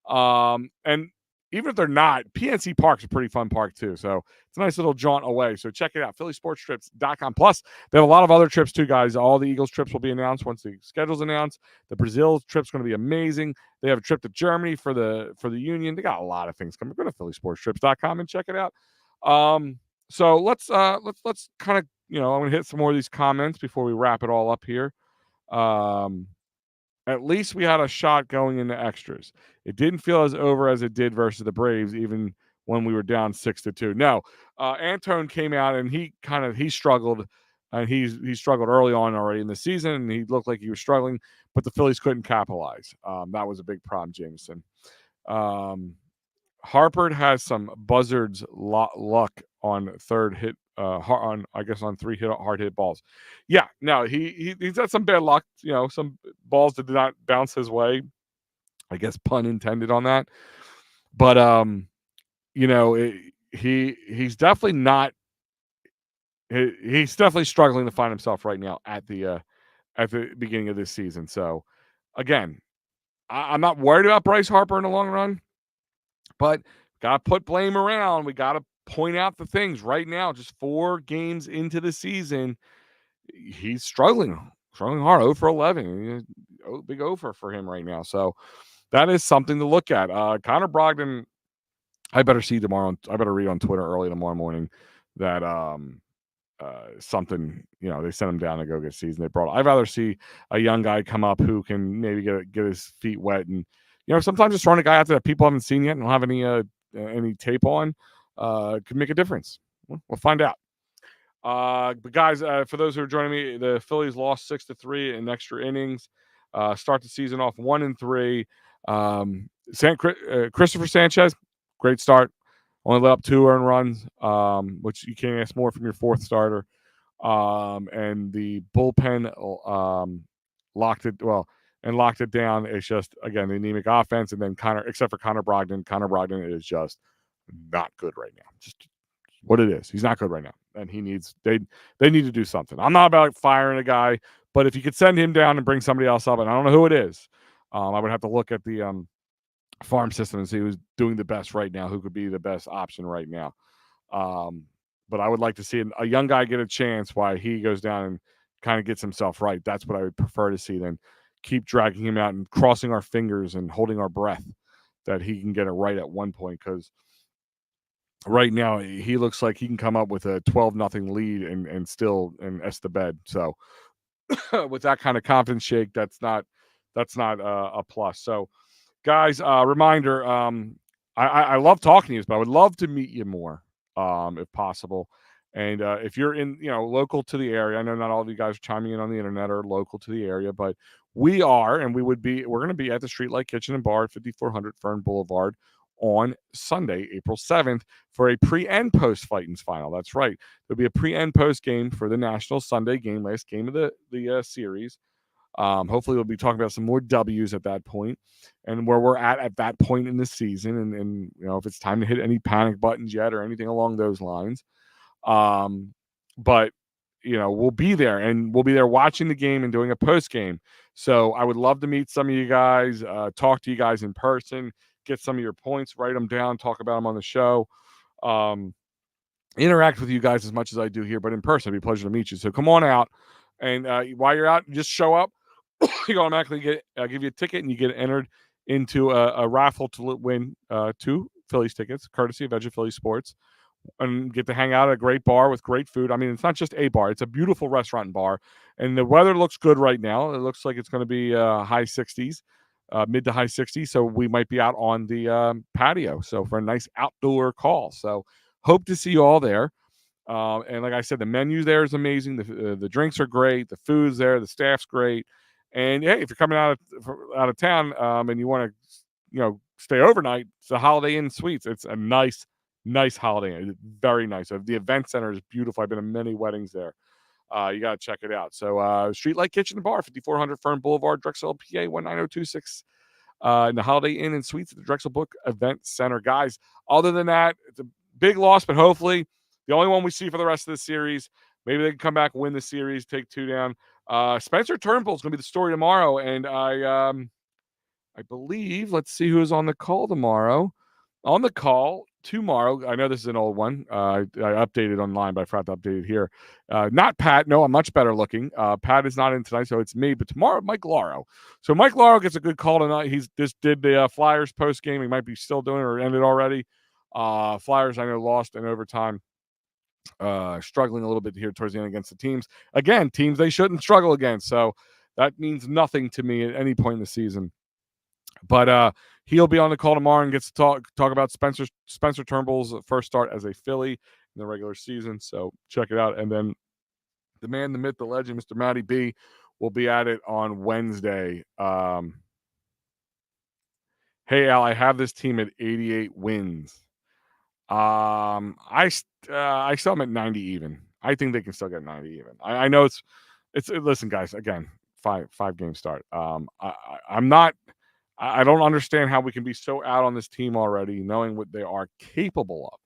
And even if they're not, PNC Park's a pretty fun park too. So it's a nice little jaunt away. So check it out, PhillySportsTrips.com. Plus, they have a lot of other trips too, guys. All the Eagles trips will be announced once the schedule's announced. The Brazil trip's going to be amazing. They have a trip to Germany for the Union. They got a lot of things coming. Go to PhillySportsTrips.com and check it out. So let's kind of, I'm going to hit some more of these comments before we wrap it all up here. At least we had a shot going into extras. It didn't feel as over as it did versus the Braves, even when we were down 6-2. No, Antone came out and he struggled, and he struggled early on already in the season, and he looked like he was struggling, but the Phillies couldn't capitalize. That was a big problem, Jameson. Harper has some buzzards luck on third hit, on 3 hard hit balls. Yeah, no, he's had some bad luck. Some balls that did not bounce his way. I guess pun intended on that. But he's definitely not. He's definitely struggling to find himself right now at the beginning of this season. So again, I'm not worried about Bryce Harper in the long run. But got to put blame around. We got to point out the things right now. Just 4 games into the season, he's struggling hard. 0 for 11. Big over for him right now. So that is something to look at. Connor Brogdon, I better see tomorrow. I better read on Twitter early tomorrow morning that something, they sent him down to go get season. I'd rather see a young guy come up who can maybe get his feet wet, and sometimes just throwing a guy out there that people haven't seen yet and don't have any tape on could make a difference. We'll find out. But guys, for those who are joining me, the Phillies lost 6-3 in extra innings. Start the season off 1-3. Christopher Sanchez, great start. Only let up 2 earned runs, which you can't ask more from your fourth starter. And the bullpen locked it down. It's just, again, the anemic offense, and then except for Connor Brogdon. Connor Brogdon is just not good right now. Just what it is. He's not good right now, and they need to do something. I'm not about firing a guy, but if you could send him down and bring somebody else up, and I don't know who it is, I would have to look at the farm system and see who's doing the best right now, who could be the best option right now. But I would like to see a young guy get a chance while he goes down and kind of gets himself right. That's what I would prefer to see than keep dragging him out and crossing our fingers and holding our breath that he can get it right at one point, because right now he looks like he can come up with a 12-0 lead and still S the bed. So with that kind of confidence shake, that's not a plus. So guys, reminder, I love talking to you, but I would love to meet you more, if possible. And if you're in, local to the area, I know not all of you guys chiming in on the internet are local to the area, but we're going to be at the Streetlight Kitchen and Bar at 5400 Ferne Blvd on Sunday, April 7th, for a pre and post Fightins final. That's right. There'll be a pre and post game for the National Sunday game, last game of the series. Hopefully we'll be talking about some more W's at that point and where we're at that point in the season. And if it's time to hit any panic buttons yet or anything along those lines. But we'll be there, and we'll be there watching the game and doing a post game. So I would love to meet some of you guys, talk to you guys in person, get some of your points, write them down, talk about them on the show. Interact with you guys as much as I do here, but in person, it'd be a pleasure to meet you. So come on out. And while you're out, just show up. You automatically give you a ticket, and you get entered into a raffle to win 2 Phillies tickets, courtesy of Edge of Philly Sports, and get to hang out at a great bar with great food. I mean, it's not just a bar; it's a beautiful restaurant and bar, and the weather looks good right now. It looks like it's going to be high 60s, mid to high 60s. So we might be out on the patio, so for a nice outdoor call. So hope to see you all there. And like I said, the menu there is amazing. The drinks are great. The food's there. The staff's great. And hey, if you're coming out of town and you want to, stay overnight, it's the Holiday Inn Suites. It's a nice Holiday Inn. It's very nice. The event center is beautiful. I've been to many weddings there. You got to check it out. So Streetlight Kitchen Bar, 5400 Ferne Blvd, Drexel, PA 19026. In the Holiday Inn and Suites at the Drexel Book Event Center. Guys, other than that, it's a big loss, but hopefully the only one we see for the rest of the series. Maybe they can come back, win the series, take 2 down. Spencer Turnbull is going to be the story tomorrow, and I believe, let's see who's on the call tomorrow. On the call tomorrow, I know this is an old one. I updated online, but I forgot to update it here. Not Pat. No, I'm much better looking. Pat is not in tonight, so it's me. But tomorrow, Mike Lauro. So Mike Lauro gets a good call tonight. He's just did the Flyers post game. He might be still doing it or ended already. Flyers, I know, lost in overtime. Struggling a little bit here towards the end against the teams. Again, teams they shouldn't struggle against. So that means nothing to me at any point in the season. But he'll be on the call tomorrow and gets to talk about Spencer Turnbull's first start as a Philly in the regular season. So check it out. And then the man, the myth, the legend, Mr. Matty B, will be at it on Wednesday. Hey, Al, I have this team at 88 wins. I still am at 90 even. I think they can still get 90 even. I know it's listen, guys, again, five game start. I don't understand how we can be so out on this team already, knowing what they are capable of.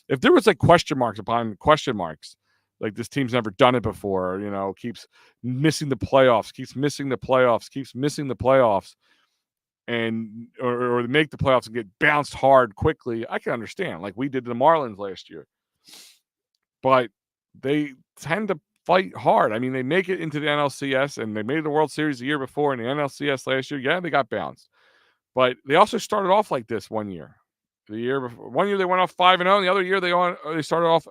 If there was like question marks upon question marks, like this team's never done it before, keeps missing the playoffs, and or make the playoffs and get bounced hard quickly, I can understand, like we did to the Marlins last year. But they tend to fight hard. I mean, they make it into the NLCS, and they made the World Series the year before in the NLCS last year. Yeah, they got bounced. But they also started off like this one year. The year before, one year they went off 5-0, and the other year they started off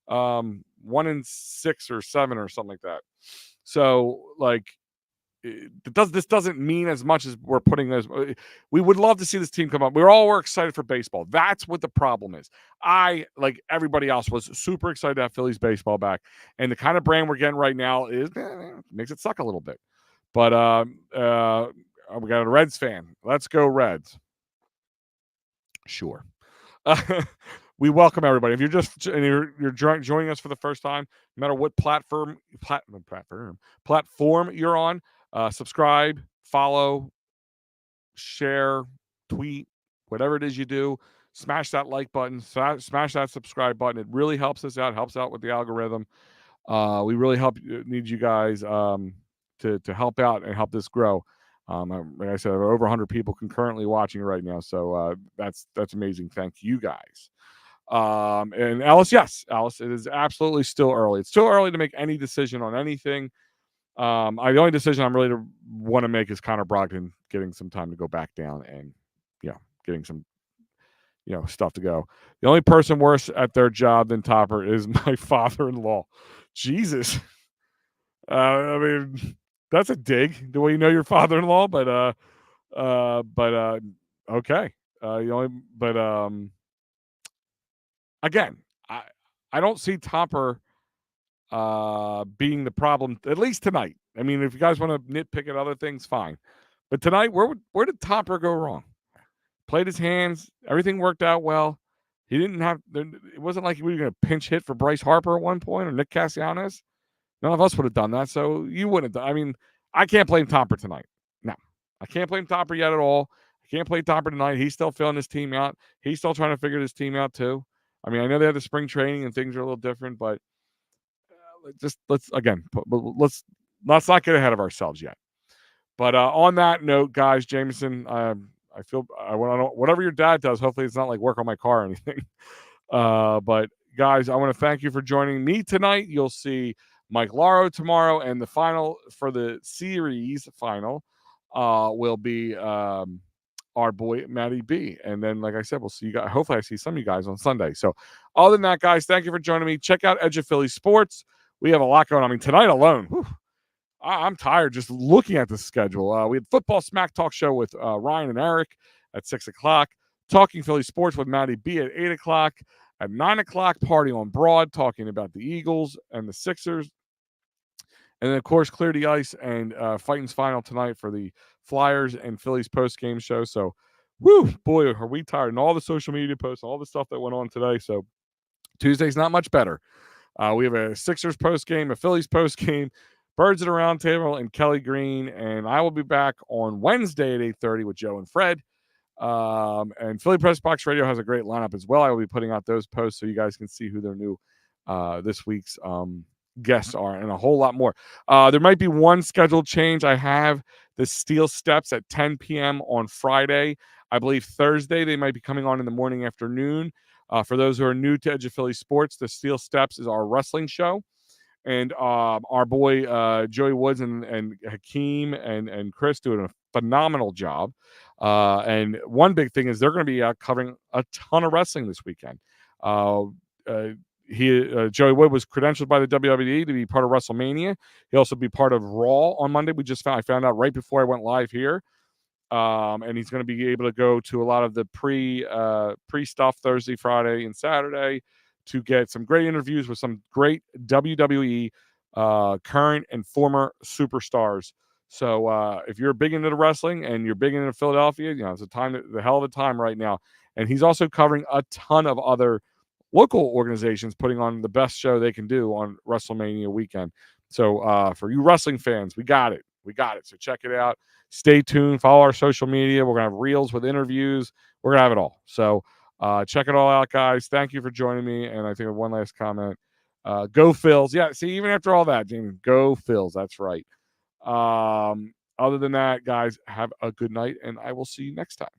1-6 or 7 or something like that. So like this doesn't mean as much as we're putting as we would love to see this team come up. We're excited for baseball. That's what the problem is. I, like everybody else, was super excited to have Phillies baseball back, and the kind of brand we're getting right now is makes it suck a little bit. But we got a Reds fan. Let's go Reds. Sure. We welcome everybody. If you're just you're joining us for the first time, no matter what platform you're on, subscribe, follow, share, tweet, whatever it is you do, smash that like button, smash that subscribe button. It really helps us out, helps out with the algorithm. We really need you guys to help out and help this grow. Like I said, over 100 people concurrently watching right now, so that's amazing. Thank you guys. And Alice, yes, Alice, it is absolutely still early. It's still early to make any decision on anything. The only decision I'm really want to make is Connor Brogdon getting some time to go back down and, getting some, stuff to go. The only person worse at their job than Topper is my father-in-law. Jesus. I mean, that's a dig the way you know your father-in-law, but okay. Again, I don't see Topper being the problem, at least tonight. I mean, if you guys want to nitpick at other things, fine. But tonight, where did Topper go wrong? Played his hands. Everything worked out well. He didn't have. It wasn't like we were going to pinch hit for Bryce Harper at one point or Nick Castellanos. None of us would have done that. So you wouldn't have done. I mean, I can't blame Topper tonight. No, I can't blame Topper yet at all. I can't blame Topper tonight. He's still filling his team out. He's still trying to figure his team out too. I mean, I know they had the spring training and things are a little different, but let's not get ahead of ourselves yet. But on that note, guys, Jameson, I feel whatever your dad does, hopefully it's not like work on my car or anything. But guys, I want to thank you for joining me tonight. You'll see Mike Laro tomorrow, and the final for the series final will be our boy Matty B. And then, like I said, we'll see you guys. Hopefully I see some of you guys on Sunday. So other than that, guys, thank you for joining me. Check out Edge of Philly Sports. We have a lot going on. I mean, tonight alone, I'm tired just looking at the schedule. We had Football Smack Talk Show with Ryan and Eric at 6 o'clock. Talking Philly Sports with Matty B at 8 o'clock. At 9 o'clock, Party on Broad, talking about the Eagles and the Sixers. And then, of course, Clear the Ice and Fighting's Final tonight for the Flyers and Phillies post-game show. So, boy, are we tired. And all the social media posts, all the stuff that went on today. So, Tuesday's not much better. We have a Sixers post-game, a Phillies post-game, Birds at a Round Table, and Kelly Green. And I will be back on Wednesday at 8:30 with Joe and Fred. And Philly Press Box Radio has a great lineup as well. I will be putting out those posts so you guys can see who their new this week's guests are and a whole lot more. There might be one scheduled change. I have the Steel Steps at 10 p.m. on Friday. I believe Thursday they might be coming on in the morning, afternoon. For those who are new to Edge of Philly Sports, the Steel Steps is our wrestling show. And our boy Joey Woods and Hakeem and Chris doing a phenomenal job. And one big thing is they're going to be covering a ton of wrestling this weekend. Joey Wood was credentialed by the WWE to be part of WrestleMania. He'll also be part of Raw on Monday. I found out right before I went live here. And he's going to be able to go to a lot of the pre stuff Thursday, Friday, and Saturday to get some great interviews with some great WWE current and former superstars. So if you're big into the wrestling and you're big into Philadelphia, it's the hell of a time right now. And he's also covering a ton of other local organizations putting on the best show they can do on WrestleMania weekend. So for you wrestling fans, we got it. So check it out. Stay tuned. Follow our social media. We're going to have reels with interviews. We're going to have it all. So check it all out, guys. Thank you for joining me. And I think one last comment. Go Phils. Yeah, see, even after all that, Jamie, go Phils. That's right. Other than that, guys, have a good night, and I will see you next time.